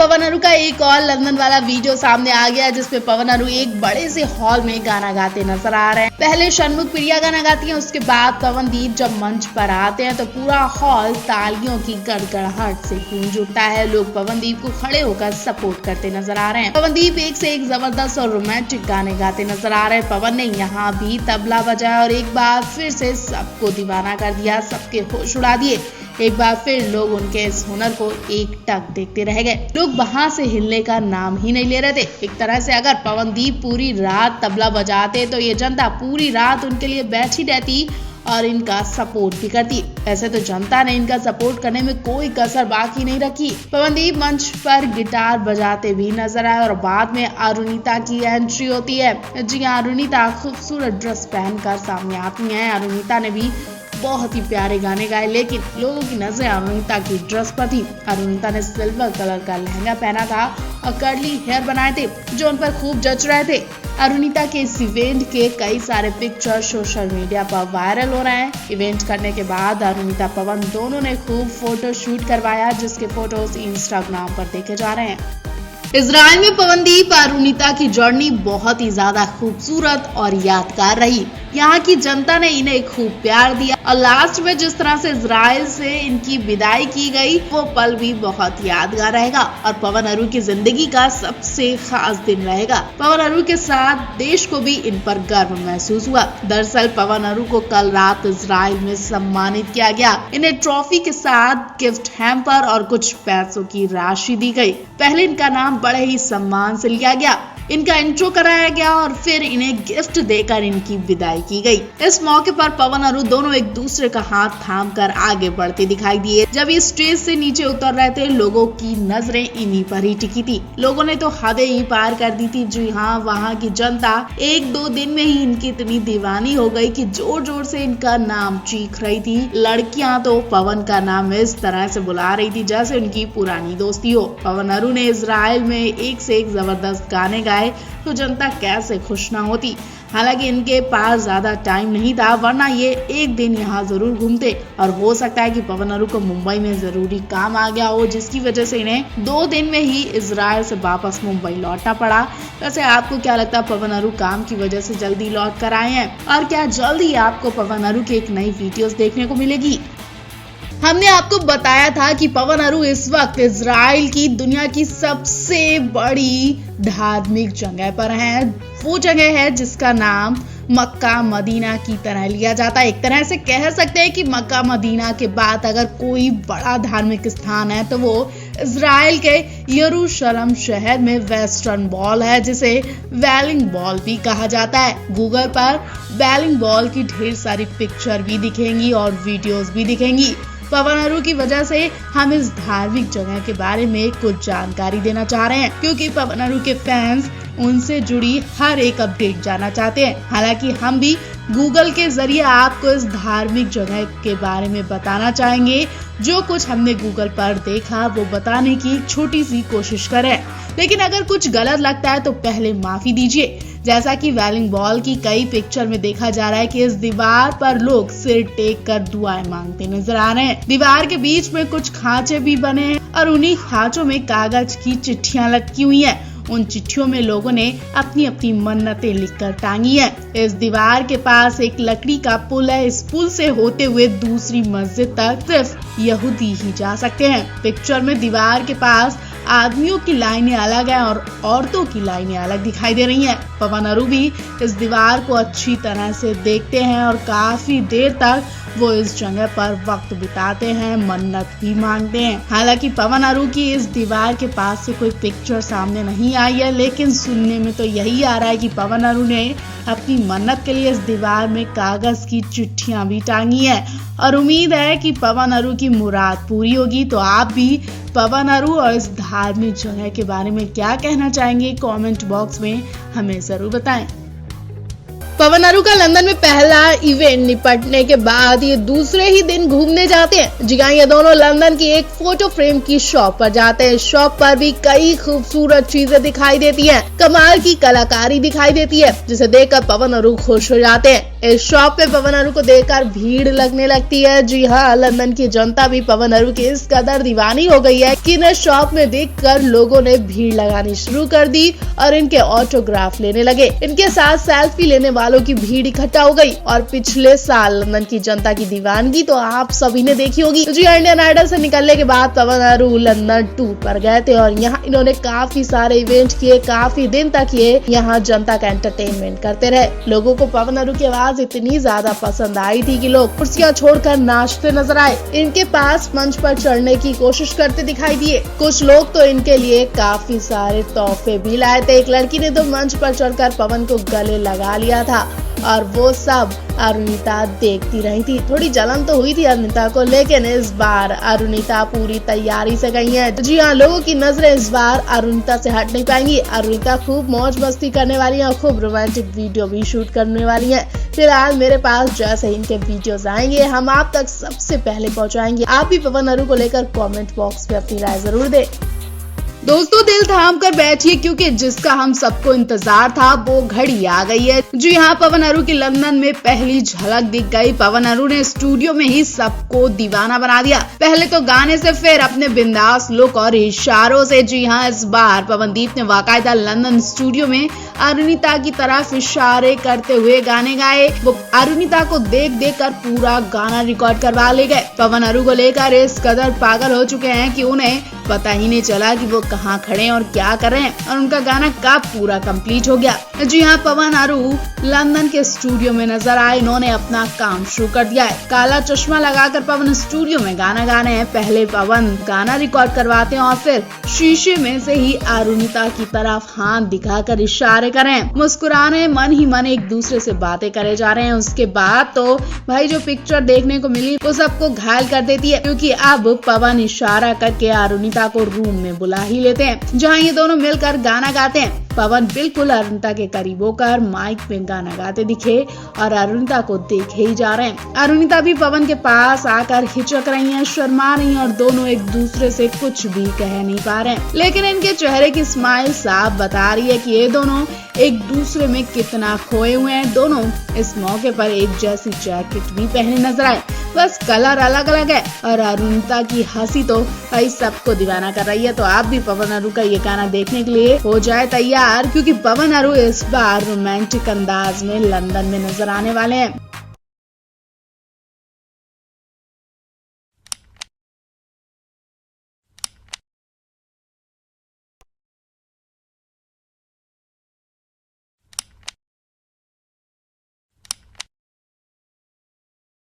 पवन अरू का एक और लंदन वाला वीडियो सामने आ गया जिसमें पवन अरू एक बड़े से हॉल में गाना गाते नजर आ रहे हैं। पहले षणमुख प्रिया गाना गाती हैं, उसके बाद पवनदीप जब मंच पर आते हैं तो पूरा हॉल तालियों की गड़गड़ाहट से गूंज उठता है। लोग पवनदीप को खड़े होकर सपोर्ट करते नजर आ रहे हैं। पवनदीप एक से एक जबरदस्त और रोमांटिक गाने गाते नजर आ रहे हैं। पवन ने यहाँ भी तबला बजाया और एक बार फिर से सबको दीवाना कर दिया, सबके होश उड़ा दिए। एक बार फिर लोग उनके इस हुनर को एकटक देखते रह गए। लोग वहां से हिलने का नाम ही नहीं ले रहे थे। एक तरह से अगर पवनदीप पूरी रात तबला बजाते तो ये जनता पूरी रात उनके लिए बैठी रहती और इनका सपोर्ट भी करती। ऐसे तो जनता ने इनका सपोर्ट करने में कोई कसर बाकी नहीं रखी। पवनदीप मंच पर गिटार बजाते भी नजर आए और बाद में अरुणिता की एंट्री होती है। जी हाँ, अरुणिता खूबसूरत ड्रेस पहनकर सामने आती हैं। अरुणिता ने भी बहुत ही प्यारे गाने गाए, लेकिन लोगों की नजरें अरुणिता की ड्रेस पर थी। अरुणिता ने सिल्वर कलर का लहंगा पहना था और कर्ली हेयर बनाए थे जो उन पर खूब जच रहे थे। अरुणिता के इस इवेंट के कई सारे पिक्चर सोशल मीडिया पर वायरल हो रहे हैं। इवेंट करने के बाद अरुणिता पवन दोनों ने खूब फोटो शूट करवाया, जिसके फोटोज इंस्टाग्राम पर देखे जा रहे हैं। इजराइल में पवनदीप अरुणिता की जर्नी बहुत ही ज्यादा खूबसूरत और यादगार रही। यहाँ की जनता ने इन्हें खूब प्यार दिया और लास्ट में जिस तरह से इजराइल से इनकी विदाई की गई वो पल भी बहुत यादगार रहेगा और पवन अरू की जिंदगी का सबसे खास दिन रहेगा। पवन अरू के साथ देश को भी इन पर गर्व महसूस हुआ। दरअसल पवन अरू को कल रात इजराइल में सम्मानित किया गया। इन्हें ट्रॉफी के साथ गिफ्ट हैम्पर और कुछ पैसों की राशि दी गई। पहले इनका नाम बड़े ही सम्मान से लिया गया, इनका इंट्रो कराया गया और फिर इन्हें गिफ्ट देकर इनकी विदाई की गई। इस मौके पर पवन अरू दोनों एक दूसरे का हाथ थामकर आगे बढ़ते दिखाई दिए। जब ये स्टेज से नीचे उतर रहे थे लोगों की नजरें इन्हीं पर ही टिकी थी। लोगों ने तो हदें ही पार कर दी थी। जी हाँ, वहाँ की जनता एक दो दिन में ही इनकी इतनी दीवानी हो गई कि जोर जोर से इनका नाम चीख रही थी। लड़कियां तो पवन का नाम इस तरह से बुला रही थी जैसे उनकी पुरानी दोस्ती हो। पवन अरू ने इजराइल में एक से एक जबरदस्त गाने गाए तो जनता कैसे खुश ना होती। हालांकि इनके पास ज्यादा टाइम नहीं था, वरना ये एक दिन यहाँ जरूर घूमते और हो सकता है कि पवन अरू को मुंबई में जरूरी काम आ गया हो, जिसकी वजह से इन्हें 2 दिन में ही इजराइल से वापस मुंबई लौटना पड़ा। वैसे आपको क्या लगता है, पवन अरू काम की वजह से जल्दी लौट कर आए हैं और क्या जल्दी आपको पवन अरू की एक नई वीडियोस देखने को मिलेगी? हमने आपको बताया था कि पवन अरू इस वक्त इजराइल की दुनिया की सबसे बड़ी धार्मिक जगह पर है। वो जगह है जिसका नाम मक्का मदीना की तरह लिया जाता है। एक तरह से कह सकते हैं कि मक्का मदीना के बाद अगर कोई बड़ा धार्मिक स्थान है तो वो इजराइल के यरूशलेम शहर में वेस्टर्न वॉल है, जिसे वेलिंग वॉल भी कहा जाता है। गूगल पर वेलिंग वॉल की ढेर सारी पिक्चर भी दिखेंगी और वीडियोस भी दिखेंगी। पवन अरू की वजह से हम इस धार्मिक जगह के बारे में कुछ जानकारी देना चाह रहे हैं, क्योंकि पवन अरू के फैंस उनसे जुड़ी हर एक अपडेट जानना चाहते हैं। हालांकि हम भी गूगल के जरिए आपको इस धार्मिक जगह के बारे में बताना चाहेंगे। जो कुछ हमने गूगल पर देखा वो बताने की छोटी सी कोशिश करें, लेकिन अगर कुछ गलत लगता है तो पहले माफी दीजिए। जैसा कि वेलिंग वॉल की कई पिक्चर में देखा जा रहा है कि इस दीवार पर लोग सिर टेक कर दुआएं मांगते नजर आ रहे हैं। दीवार के बीच में कुछ खांचे भी बने हैं और उन्हीं खांचों में कागज की चिट्ठियां लटकी हुई हैं। उन चिट्ठियों में लोगों ने अपनी अपनी मन्नतें लिखकर टांगी है। इस दीवार के पास एक लकड़ी का पुल है। इस पुल से होते हुए दूसरी मस्जिद तक सिर्फ यहूदी ही जा सकते हैं। पिक्चर में दीवार के पास आदमियों की लाइनें अलग है और औरतों की लाइनें अलग दिखाई दे रही हैं। पवन अरू भी इस दीवार को अच्छी तरह से देखते हैं और काफी देर तक वो इस जगह पर वक्त बिताते हैं, मन्नत भी मांगते हैं। हालांकि पवन अरू की इस दीवार के पास से कोई पिक्चर सामने नहीं आई है, लेकिन सुनने में तो यही आ रहा है कि पवन अरू ने अपनी मन्नत के लिए इस दीवार में कागज की चिट्ठियां भी टांगी है और उम्मीद है कि पवन अरू की मुराद पूरी होगी। तो आप भी पवन अरू और इस धार्मिक जगह के बारे में क्या कहना चाहेंगे, कमेंट बॉक्स में हमें जरूर बताएं। पवन अरू का लंदन में पहला इवेंट निपटने के बाद ये दूसरे ही दिन घूमने जाते हैं। जी हाँ, ये दोनों लंदन की एक फोटो फ्रेम की शॉप पर जाते हैं। शॉप पर भी कई खूबसूरत चीजें दिखाई देती हैं, कमाल की कलाकारी दिखाई देती है, जिसे देखकर पवन अरू खुश हो जाते हैं। इस शॉप पे पवन अरू को देखकर भीड़ लगने लगती है। जी हाँ, लंदन की जनता भी पवन अरू की इस कदर दीवानी हो गई है कि इन्हें शॉप में देखकर लोगों ने भीड़ लगानी शुरू कर दी और इनके ऑटोग्राफ लेने लगे। इनके साथ सेल्फी लेने वालों की भीड़ इकट्ठा हो गई। और पिछले साल लंदन की जनता की दीवानगी तो आप सभी ने देखी होगी। जी, इंडियन आइडल से निकलने के बाद पवन अरू लंदन टूर पर गए थे और यहाँ इन्होंने काफी सारे इवेंट किए, काफी दिन तक ये यहाँ जनता का एंटरटेनमेंट करते रहे। लोगों को पवन अरू की आवाज इतनी ज्यादा पसंद आई थी कि लोग कुर्सियां छोड़कर नाचते नजर आए। इनके पास मंच पर चढ़ने की कोशिश करते दिखाई दिए। कुछ लोग तो इनके लिए काफी सारे तोहफे भी लाए थे। एक लड़की ने तो मंच पर चढ़कर पवन को गले लगा लिया था और वो सब अरुणिता देखती रही थी। थोड़ी जलन तो हुई थी अरुणिता को, लेकिन इस बार अरुणिता पूरी तैयारी से गई है। जी हाँ, लोगों की नजरें इस बार अरुणिता से हट नहीं पाएंगी। अरुणिता खूब मौज मस्ती करने वाली है और खूब रोमांटिक वीडियो भी शूट करने वाली है। फिलहाल मेरे पास जैसे ही इनके वीडियोस आएंगे हम आप तक सबसे पहले पहुंचाएंगे। आप भी पवन अरू को लेकर कमेंट बॉक्स में अपनी राय जरूर दें। दोस्तों, दिल थाम कर बैठिए क्योंकि जिसका हम सबको इंतजार था वो घड़ी आ गई है। जी हाँ, पवन अरू की लंदन में पहली झलक दिख गई। पवन अरू ने स्टूडियो में ही सबको दीवाना बना दिया। पहले तो गाने से, फिर अपने बिंदास लुक और इशारों से। जी हाँ, इस बार पवनदीप ने बाकायदा लंदन स्टूडियो में अरुणिता की तरफ इशारे करते हुए गाने गाए। वो अरुणिता को देख देख कर पूरा गाना रिकॉर्ड करवा ले गए। पवन अरू को लेकर इस कदर पागल हो चुके हैं कि उन्हें पता ही नहीं चला कि वो कहाँ खड़े हैं और क्या कर रहे हैं और उनका गाना कब पूरा कंप्लीट हो गया। जी हाँ, पवन अरू लंदन के स्टूडियो में नजर आए। इन्होंने अपना काम शुरू कर दिया है। काला चश्मा लगाकर पवन स्टूडियो में गाना गा रहे हैं। पहले पवन गाना रिकॉर्ड करवाते हैं और फिर शीशे में से ही अरुणिता की तरफ हाथ दिखाकर इशारे कर रहे हैं। मुस्कुराने, मन ही मन एक दूसरे से बातें करे जा रहे हैं। उसके बाद तो भाई जो पिक्चर देखने को मिली वो सबको घायल कर देती है, क्योंकि अब पवन इशारा करके अरुणिता को रूम में बुला ही लेते हैं, जहाँ ये दोनों मिलकर गाना गाते हैं। पवन बिल्कुल अरुणिता के करीब होकर माइक में गाना गाते दिखे और अरुणिता को देखे ही जा रहे हैं। अरुणिता भी पवन के पास आकर हिचक रही हैं, शर्मा रही हैं और दोनों एक दूसरे से कुछ भी कह नहीं पा रहे हैं। लेकिन इनके चेहरे की स्माइल साफ बता रही है कि ये दोनों एक दूसरे में कितना खोए हुए हैं। दोनों इस मौके पर एक जैसी जैकेट भी पहने नजर आए, बस कलर अलग अलग है। और अरुणिता की हंसी तो भाई सबको दीवाना कर रही है। तो आप भी पवन अरू का ये गाना देखने के लिए हो जाए तैयार, क्योंकि पवन अरू इस बार रोमांटिक अंदाज में लंदन में नजर आने वाले हैं।